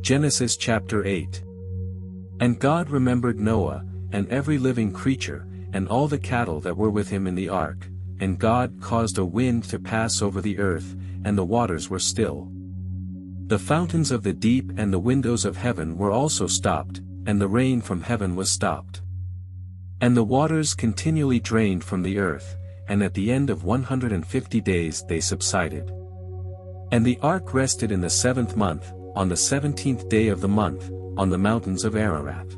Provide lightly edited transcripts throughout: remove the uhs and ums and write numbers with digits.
Genesis chapter 8. And God remembered Noah, and every living creature, and all the cattle that were with him in the ark, and God caused a wind to pass over the earth, and the waters were still. The fountains of the deep and the windows of heaven were also stopped, and the rain from heaven was stopped. And the waters continually drained from the earth, and at the end of 150 days they subsided. And the ark rested in the 7th month, on the 17th day of the month, on the mountains of Ararat.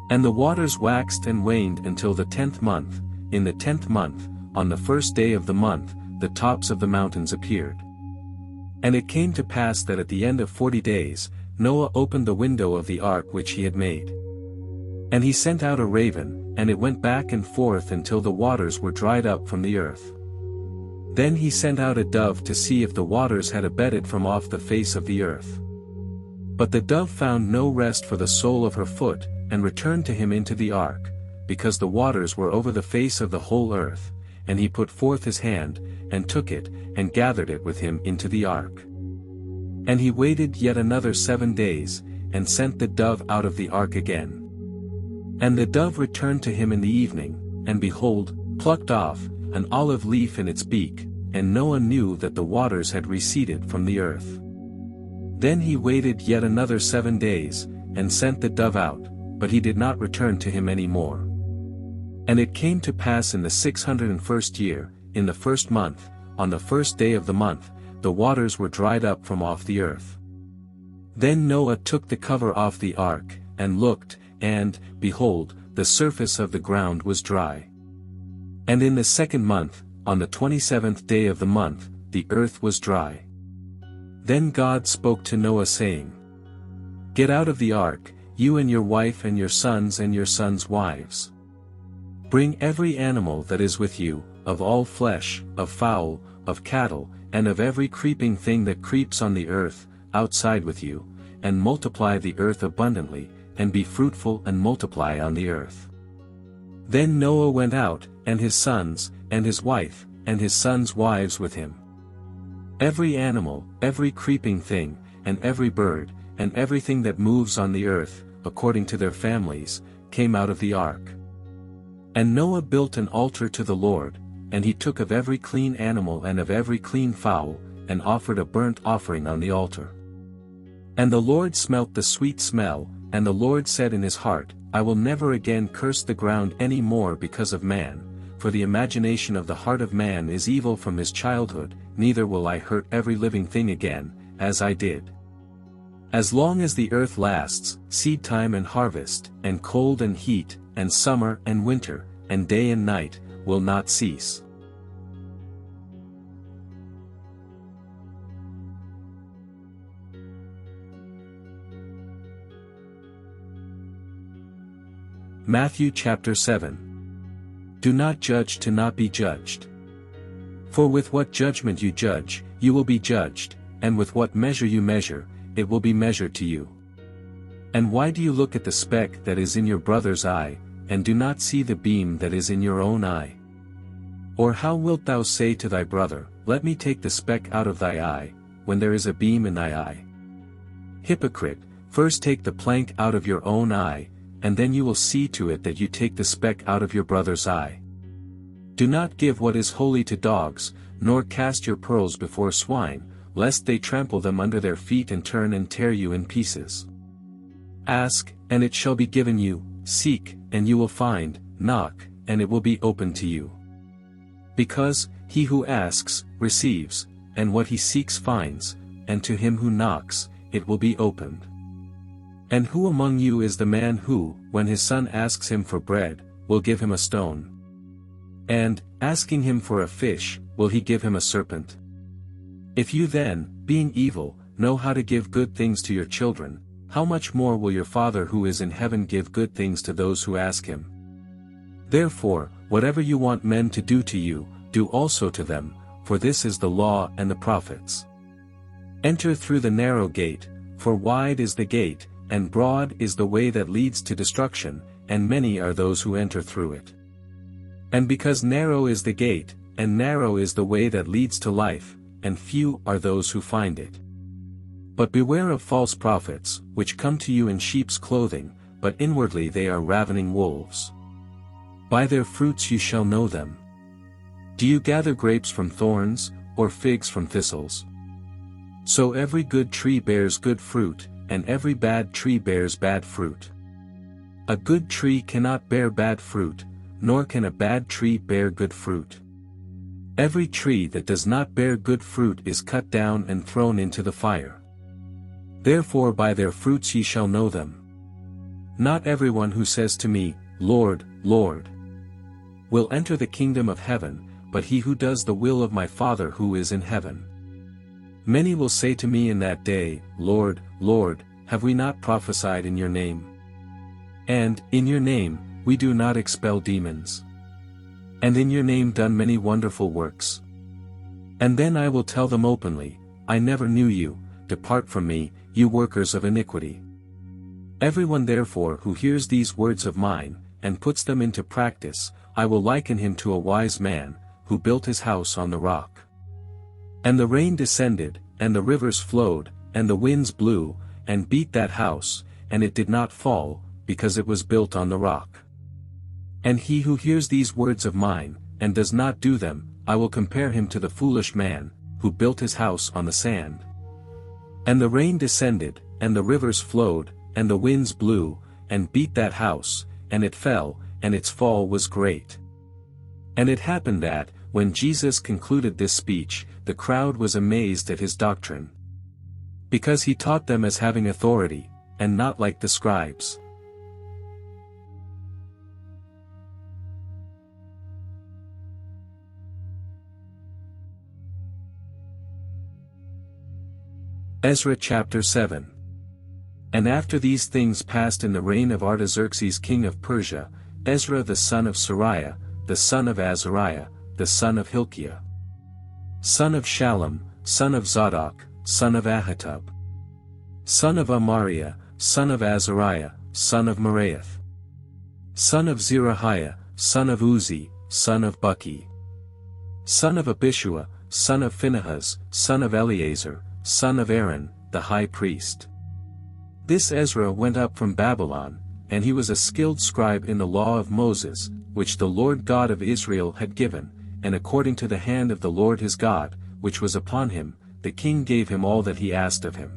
And the waters waxed and waned until the 10th month. In the 10th month, on the 1st day of the month, the tops of the mountains appeared. And it came to pass that at the end of 40 days, Noah opened the window of the ark which he had made. And he sent out a raven, and it went back and forth until the waters were dried up from the earth. Then he sent out a dove to see if the waters had abated from off the face of the earth. But the dove found no rest for the sole of her foot, and returned to him into the ark, because the waters were over the face of the whole earth, and he put forth his hand, and took it, and gathered it with him into the ark. And he waited yet another 7 days, and sent the dove out of the ark again. And the dove returned to him in the evening, and behold, plucked off an olive leaf in its beak, and Noah knew that the waters had receded from the earth. Then he waited yet another 7 days, and sent the dove out, but he did not return to him any more. And it came to pass in the 601st year, in the 1st month, on the 1st day of the month, the waters were dried up from off the earth. Then Noah took the cover off the ark, and looked, and, behold, the surface of the ground was dry. And in the 2nd month, on the 27th day of the month, the earth was dry. Then God spoke to Noah saying, Get out of the ark, you and your wife and your sons' wives. Bring every animal that is with you, of all flesh, of fowl, of cattle, and of every creeping thing that creeps on the earth, outside with you, and multiply the earth abundantly, and be fruitful and multiply on the earth. Then Noah went out, and his sons, and his wife, and his sons' wives with him. Every animal, every creeping thing, and every bird, and everything that moves on the earth, according to their families, came out of the ark. And Noah built an altar to the Lord, and he took of every clean animal and of every clean fowl, and offered a burnt offering on the altar. And the Lord smelt the sweet smell, and the Lord said in his heart, I will never again curse the ground any more because of man, for the imagination of the heart of man is evil from his childhood, neither will I hurt every living thing again, as I did. As long as the earth lasts, seed time and harvest, and cold and heat, and summer and winter, and day and night, will not cease. Matthew chapter 7. Do not judge to not be judged. For with what judgment you judge, you will be judged, and with what measure you measure, it will be measured to you. And why do you look at the speck that is in your brother's eye, and do not see the beam that is in your own eye? Or how wilt thou say to thy brother, Let me take the speck out of thy eye, when there is a beam in thy eye? Hypocrite, first take the plank out of your own eye, and then you will see to it that you take the speck out of your brother's eye. Do not give what is holy to dogs, nor cast your pearls before swine, lest they trample them under their feet and turn and tear you in pieces. Ask, and it shall be given you, seek, and you will find, knock, and it will be opened to you. Because, he who asks, receives, and what he seeks finds, and to him who knocks, it will be opened. And who among you is the man who, when his son asks him for bread, will give him a stone? And, asking him for a fish, will he give him a serpent? If you then, being evil, know how to give good things to your children, how much more will your Father who is in heaven give good things to those who ask him? Therefore, whatever you want men to do to you, do also to them, for this is the law and the prophets. Enter through the narrow gate, for wide is the gate, and broad is the way that leads to destruction, and many are those who enter through it. And because narrow is the gate, and narrow is the way that leads to life, and few are those who find it. But beware of false prophets, which come to you in sheep's clothing, but inwardly they are ravening wolves. By their fruits you shall know them. Do you gather grapes from thorns, or figs from thistles? So every good tree bears good fruit, and every bad tree bears bad fruit. A good tree cannot bear bad fruit, nor can a bad tree bear good fruit. Every tree that does not bear good fruit is cut down and thrown into the fire. Therefore by their fruits ye shall know them. Not everyone who says to me, Lord, Lord, will enter the kingdom of heaven, but he who does the will of my Father who is in heaven. Many will say to me in that day, Lord, Lord, have we not prophesied in your name? And, in your name, we do not expel demons. And in your name done many wonderful works. And then I will tell them openly, I never knew you, depart from me, you workers of iniquity. Everyone therefore who hears these words of mine, and puts them into practice, I will liken him to a wise man, who built his house on the rock. And the rain descended, and the rivers flowed, and the winds blew, and beat that house, and it did not fall, because it was built on the rock. And he who hears these words of mine, and does not do them, I will compare him to the foolish man, who built his house on the sand. And the rain descended, and the rivers flowed, and the winds blew, and beat that house, and it fell, and its fall was great. And it happened that, when Jesus concluded this speech, the crowd was amazed at his doctrine. Because he taught them as having authority, and not like the scribes. Ezra chapter 7. And after these things passed in the reign of Artaxerxes king of Persia, Ezra the son of Sariah, the son of Azariah, the son of Hilkiah, son of Shallum, son of Zadok, son of Ahitub, son of Amariah, son of Azariah, son of Meraioth, son of Zerahiah, son of Uzzi, son of Buki, son of Abishua, son of Phinehas, son of Eleazar, son of Aaron, the high priest. This Ezra went up from Babylon, and he was a skilled scribe in the law of Moses, which the Lord God of Israel had given, and according to the hand of the Lord his God, which was upon him, the king gave him all that he asked of him.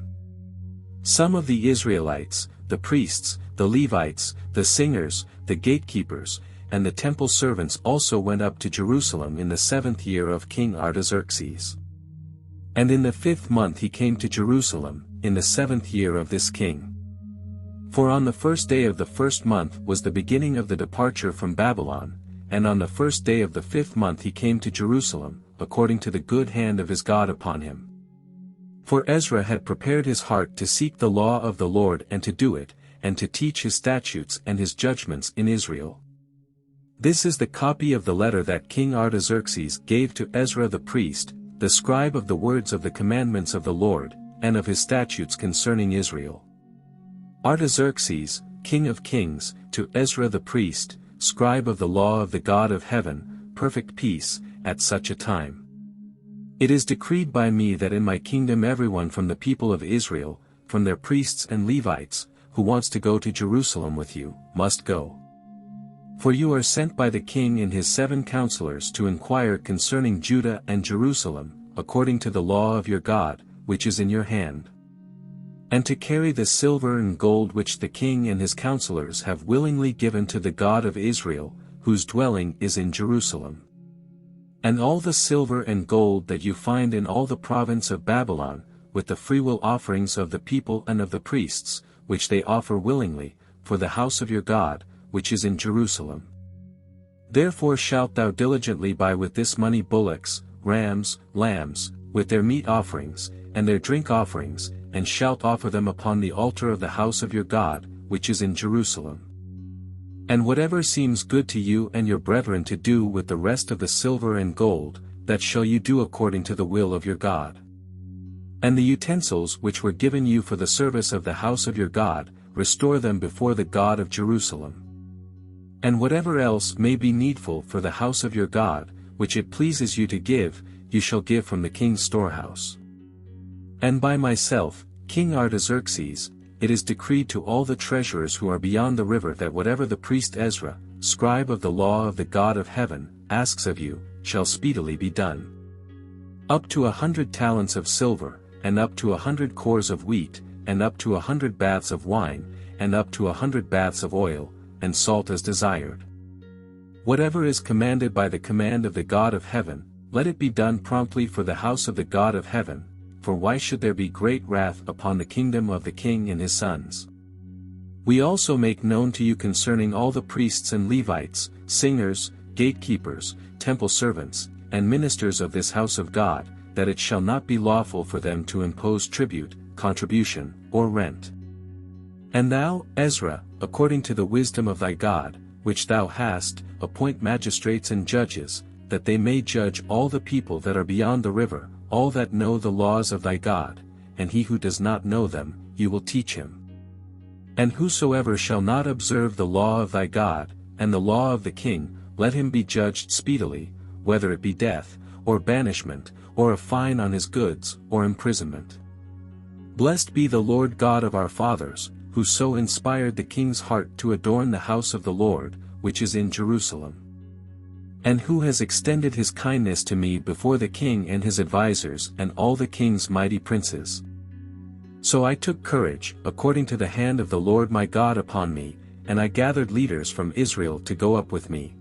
Some of the Israelites, the priests, the Levites, the singers, the gatekeepers, and the temple servants also went up to Jerusalem in the 7th year of King Artaxerxes. And in the 5th month he came to Jerusalem, in the 7th year of this king. For on the 1st day of the 1st month was the beginning of the departure from Babylon, and on the 1st day of the 5th month he came to Jerusalem, according to the good hand of his God upon him. For Ezra had prepared his heart to seek the law of the Lord and to do it, and to teach his statutes and his judgments in Israel. This is the copy of the letter that King Artaxerxes gave to Ezra the priest, the scribe of the words of the commandments of the Lord, and of his statutes concerning Israel. Artaxerxes, king of kings, to Ezra the priest, scribe of the law of the God of heaven, perfect peace, at such a time. It is decreed by me that in my kingdom everyone from the people of Israel, from their priests and Levites, who wants to go to Jerusalem with you, must go. For you are sent by the king and his 7 counselors to inquire concerning Judah and Jerusalem, according to the law of your God, which is in your hand. And to carry the silver and gold which the king and his counselors have willingly given to the God of Israel, whose dwelling is in Jerusalem. And all the silver and gold that you find in all the province of Babylon, with the freewill offerings of the people and of the priests, which they offer willingly, for the house of your God, which is in Jerusalem. Therefore shalt thou diligently buy with this money bullocks, rams, lambs, with their meat offerings, and their drink offerings, and shalt offer them upon the altar of the house of your God, which is in Jerusalem. And whatever seems good to you and your brethren to do with the rest of the silver and gold, that shall you do according to the will of your God. And the utensils which were given you for the service of the house of your God, restore them before the God of Jerusalem. And whatever else may be needful for the house of your God, which it pleases you to give, you shall give from the king's storehouse. And by myself, King Artaxerxes, it is decreed to all the treasurers who are beyond the river that whatever the priest Ezra, scribe of the law of the God of heaven, asks of you, shall speedily be done. Up to 100 talents of silver, and up to 100 cores of wheat, and up to 100 baths of wine, and up to 100 baths of oil, and salt as desired. Whatever is commanded by the command of the God of heaven, let it be done promptly for the house of the God of heaven, for why should there be great wrath upon the kingdom of the king and his sons? We also make known to you concerning all the priests and Levites, singers, gatekeepers, temple servants, and ministers of this house of God, that it shall not be lawful for them to impose tribute, contribution, or rent. And thou, Ezra, according to the wisdom of thy God, which thou hast, appoint magistrates and judges, that they may judge all the people that are beyond the river, all that know the laws of thy God, and he who does not know them, you will teach him. And whosoever shall not observe the law of thy God, and the law of the king, let him be judged speedily, whether it be death, or banishment, or a fine on his goods, or imprisonment. Blessed be the Lord God of our fathers, who so inspired the king's heart to adorn the house of the Lord, which is in Jerusalem. And who has extended his kindness to me before the king and his advisers and all the king's mighty princes. So I took courage, according to the hand of the Lord my God upon me, and I gathered leaders from Israel to go up with me.